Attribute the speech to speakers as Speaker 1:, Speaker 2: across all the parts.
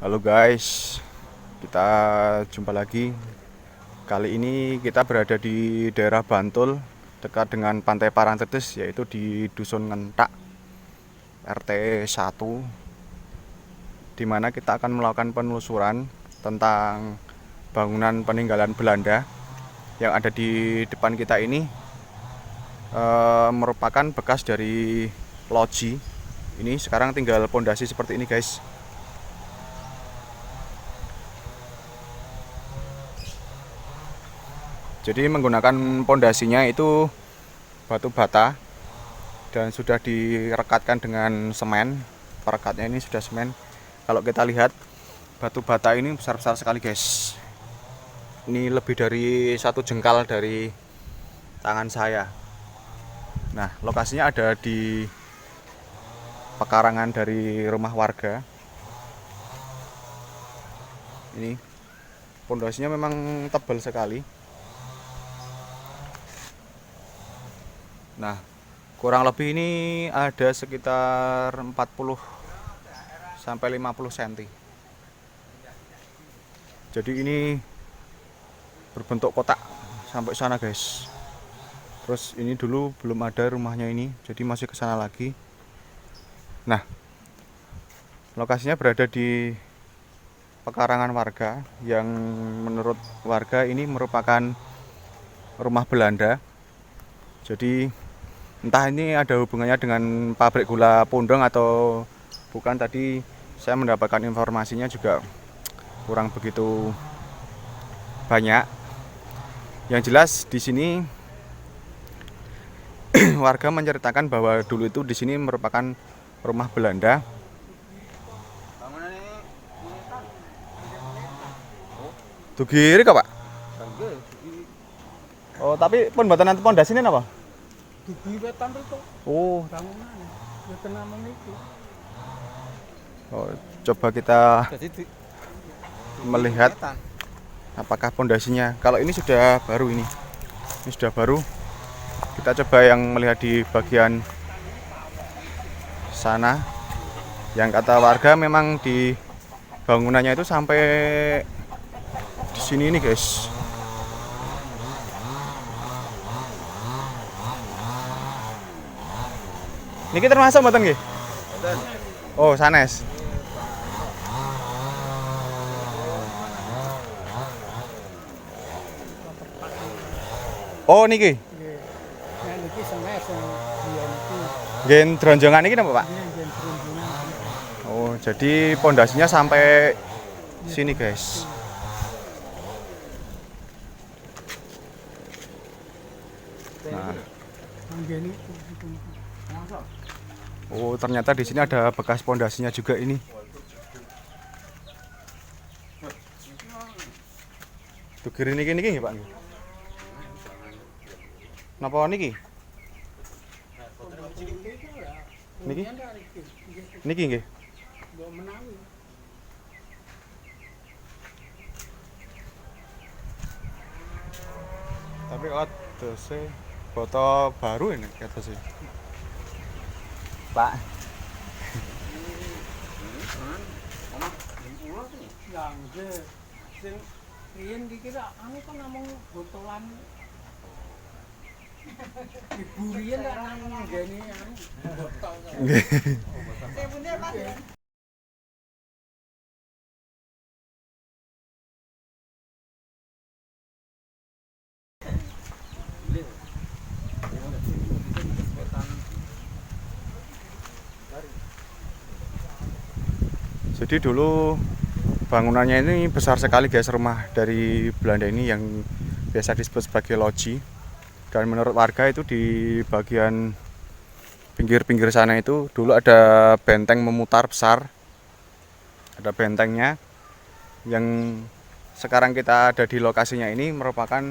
Speaker 1: Halo guys, kita jumpa lagi. Kali ini kita berada di daerah Bantul, dekat dengan Pantai Parangtritis, yaitu di Dusun Ngentak, RT 1, di mana kita akan melakukan penelusuran tentang bangunan peninggalan Belanda yang ada di depan kita ini. Merupakan bekas dari loji. Ini sekarang tinggal pondasi seperti ini guys. Jadi menggunakan pondasinya itu batu bata dan sudah direkatkan dengan semen. Perekatnya ini sudah semen. Kalau kita lihat batu bata ini besar-besar sekali guys. Ini lebih dari 1 jengkal dari tangan saya. Nah, lokasinya ada di pekarangan dari rumah warga. Ini pondasinya memang tebal sekali. Nah, kurang lebih ini ada sekitar 40 sampai 50 cm. Jadi ini berbentuk kotak sampai sana guys. Terus ini dulu belum ada rumahnya ini, jadi masih ke sana lagi. Nah, lokasinya berada di pekarangan warga yang menurut warga ini merupakan rumah Belanda. Jadi entah ini ada hubungannya dengan pabrik gula Pundong atau bukan, tadi saya mendapatkan informasinya juga kurang begitu banyak. Yang jelas di sini warga menceritakan bahwa dulu itu di sini merupakan rumah Belanda. Tugiri kok, Pak? Oh, tapi pun mboten nanti pondasine napa?
Speaker 2: Dugi wetan itu
Speaker 1: Oh,
Speaker 2: bangunan wetan namanya itu.
Speaker 1: oh, coba kita
Speaker 2: Jadi
Speaker 1: melihat apakah pondasinya. Kalau ini sudah baru ini sudah baru. Kita coba yang melihat di bagian sana. Yang kata warga memang di bangunannya itu sampai di sini nih guys. Niki termasuk mboten nggih? Oh, sanes. Oh, niki.
Speaker 2: Nah niki semes yang dia niki.
Speaker 1: Nggih, dronjongan niki napa, Pak?
Speaker 2: Ini yang peruntungan.
Speaker 1: Oh, jadi pondasinya sampai sini, guys. Nah,
Speaker 2: Anggene itu.
Speaker 1: oh, ternyata di sini ada bekas pondasinya juga ini. Tuh kiri niki niki nggih, Pak? Napa niki? Niki? Niki nggih.
Speaker 2: Mbok menawi.
Speaker 1: Tapi adose foto baru ini adose. Pak.
Speaker 2: Yang sing riyen dikira anu kan namung botolan. Ibu riyen tak namung nggene anu botol.
Speaker 1: Nggih.
Speaker 2: Sing bener Pak.
Speaker 1: Jadi dulu bangunannya ini besar sekali guys, rumah dari Belanda ini yang biasa disebut sebagai loji. Dan menurut warga itu di bagian pinggir-pinggir sana itu dulu ada benteng memutar besar. Ada bentengnya yang sekarang kita ada di lokasinya ini merupakan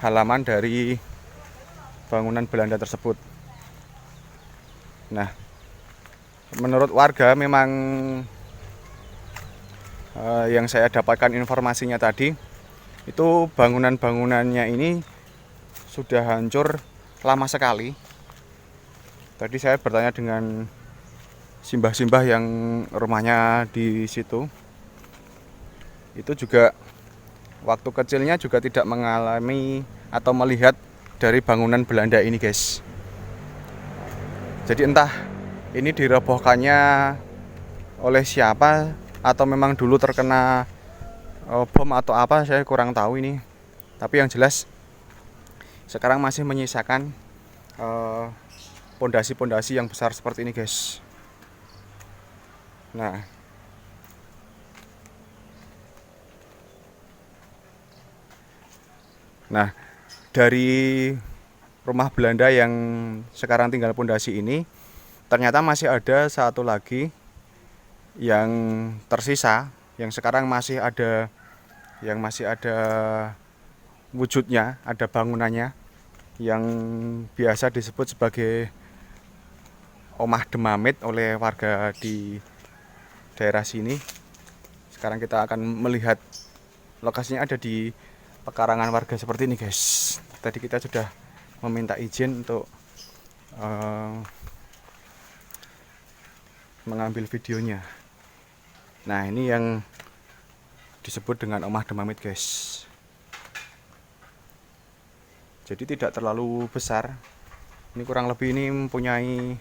Speaker 1: halaman dari bangunan Belanda tersebut. Nah, menurut warga memang yang saya dapatkan informasinya tadi itu bangunan-bangunannya ini sudah hancur lama sekali. Tadi saya bertanya dengan simbah-simbah yang rumahnya di situ itu juga waktu kecilnya juga tidak mengalami atau melihat dari bangunan Belanda ini, guys. Jadi entah ini dirobohkannya oleh siapa atau memang dulu terkena bom atau apa, saya kurang tahu ini. Tapi yang jelas sekarang masih menyisakan pondasi-pondasi yang besar seperti ini, guys. Nah, dari rumah Belanda yang sekarang tinggal pondasi ini, ternyata masih ada satu lagi yang tersisa, yang sekarang masih ada wujudnya, ada bangunannya, yang biasa disebut sebagai Omah Demamit oleh warga di daerah sini. Sekarang kita akan melihat lokasinya ada di pekarangan warga seperti ini, guys. Tadi kita sudah meminta izin untuk mengambil videonya. Nah, ini yang disebut dengan Omah Demamit, guys. Jadi tidak terlalu besar. Ini kurang lebih ini mempunyai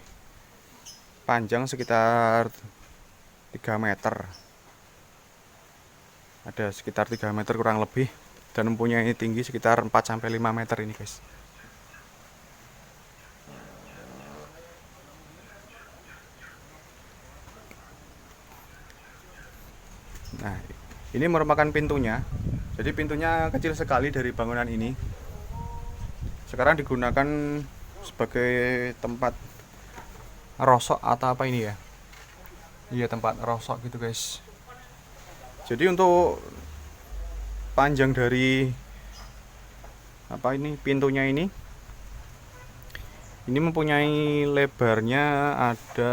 Speaker 1: panjang sekitar 3 meter. Ada sekitar 3 meter kurang lebih, dan mempunyai tinggi sekitar 4-5 meter ini, guys. Nah, ini merupakan pintunya. Jadi pintunya kecil sekali dari bangunan ini. Sekarang digunakan sebagai tempat rosok atau apa ini ya? Iya, tempat rosok gitu, guys. Jadi untuk panjang dari pintunya ini mempunyai lebarnya ada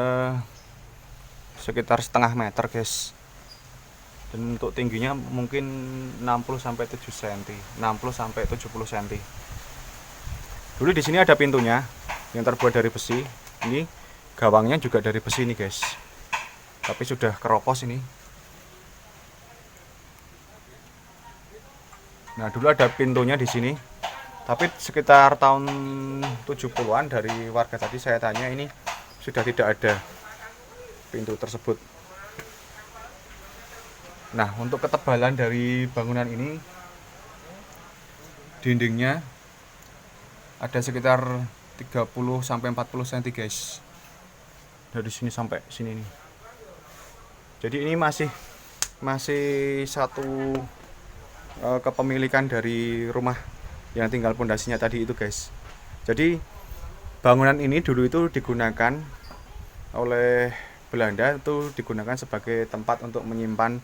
Speaker 1: sekitar setengah meter, guys. Dan untuk tingginya mungkin 60 sampai 7 cm, 60 sampai 70 cm. Dulu di sini ada pintunya yang terbuat dari besi. Ini gawangnya juga dari besi nih, guys. Tapi sudah keropos ini. Nah, dulu ada pintunya di sini. Tapi sekitar tahun 70-an dari warga tadi saya tanya, ini sudah tidak ada pintu tersebut. Nah, untuk ketebalan dari bangunan ini, dindingnya ada sekitar 30 sampai 40 cm, guys. Dari sini sampai sini nih. Jadi ini masih satu kepemilikan dari rumah yang tinggal pondasinya tadi itu, guys. Jadi bangunan ini dulu itu digunakan oleh Belanda, itu digunakan sebagai tempat untuk menyimpan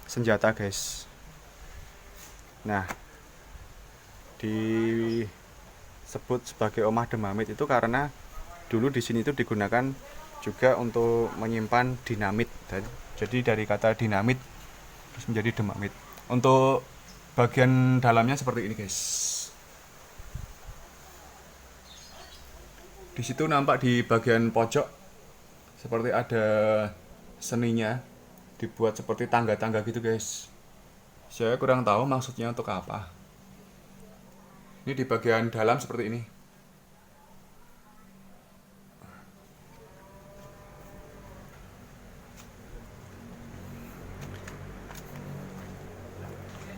Speaker 1: senjata, guys. Nah, disebut sebagai Omah Demamit itu karena dulu di sini itu digunakan juga untuk menyimpan dinamit. Jadi dari kata dinamit terus menjadi demamit. Untuk bagian dalamnya seperti ini, guys. Di situ nampak di bagian pojok seperti ada seninya, dibuat seperti tangga-tangga gitu, guys. Saya kurang tahu maksudnya untuk apa. Ini di bagian dalam seperti ini.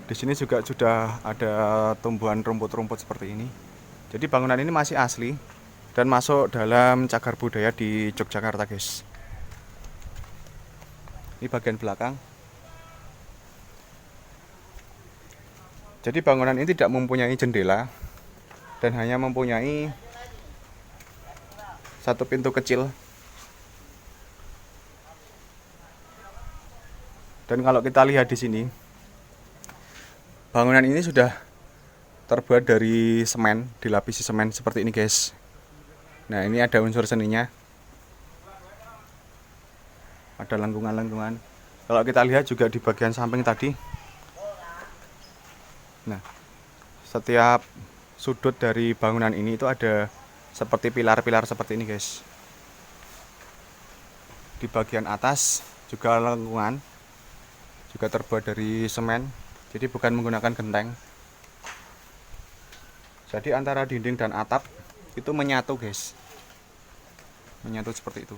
Speaker 1: Di sini juga sudah ada tumbuhan rumput-rumput seperti ini. Jadi bangunan ini masih asli dan masuk dalam cagar budaya di Yogyakarta, guys. Ini bagian belakang. Jadi bangunan ini tidak mempunyai jendela dan hanya mempunyai satu pintu kecil. Dan kalau kita lihat di sini, bangunan ini sudah terbuat dari semen, dilapisi semen seperti ini, guys. Nah, ini ada unsur seninya. Ada lengkungan-lengkungan. Kalau kita lihat juga di bagian samping tadi. Nah, setiap sudut dari bangunan ini itu ada seperti pilar-pilar seperti ini, guys. di bagian atas juga lengkungan, juga terbuat dari semen, jadi bukan menggunakan genteng. Jadi antara dinding dan atap itu menyatu guys, menyatu seperti itu.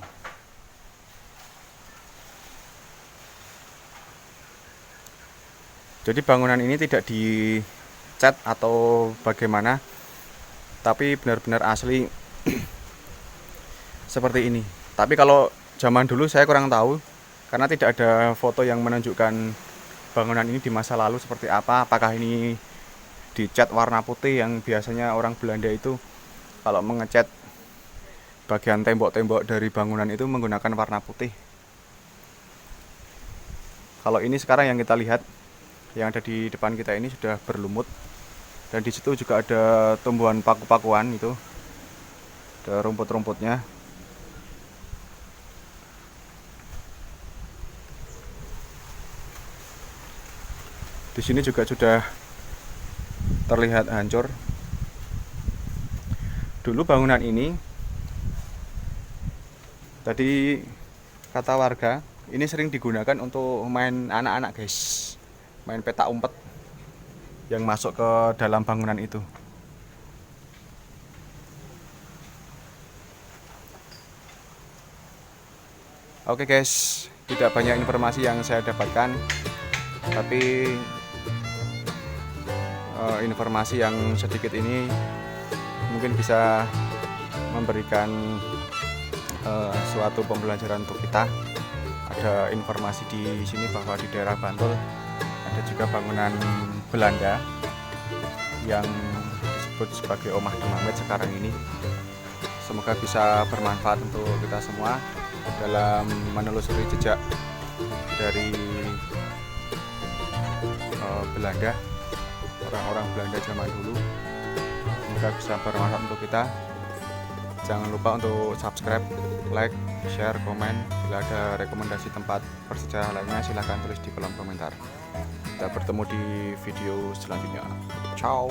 Speaker 1: Jadi bangunan ini tidak dicat atau bagaimana, tapi benar-benar asli seperti ini. Tapi kalau zaman dulu saya kurang tahu, karena tidak ada foto yang menunjukkan bangunan ini di masa lalu seperti apa. Apakah ini dicat warna putih yang biasanya orang Belanda itu kalau mengecat bagian tembok-tembok dari bangunan itu menggunakan warna putih. Kalau ini sekarang yang kita lihat, yang ada di depan kita ini sudah berlumut, dan di situ juga ada tumbuhan paku-pakuan itu, ada rumput-rumputnya. Di sini juga sudah terlihat hancur. Dulu bangunan ini, tadi kata warga, ini sering digunakan untuk main anak-anak guys, main petak umpet yang masuk ke dalam bangunan itu. Oke guys, tidak banyak informasi yang saya dapatkan, tapi informasi yang sedikit ini mungkin bisa memberikan suatu pembelajaran untuk kita. Ada informasi di sini bahwa di daerah Bantul ada juga bangunan Belanda yang disebut sebagai Omah Dumamit sekarang ini. Semoga bisa bermanfaat untuk kita semua dalam menelusuri jejak dari Belanda, orang-orang Belanda zaman dulu. Semoga bisa bermanfaat untuk kita. Jangan lupa untuk subscribe, like, share, komen. Bila ada rekomendasi tempat bersejarah lainnya silahkan tulis di kolom komentar. Kita bertemu di video selanjutnya. Ciao.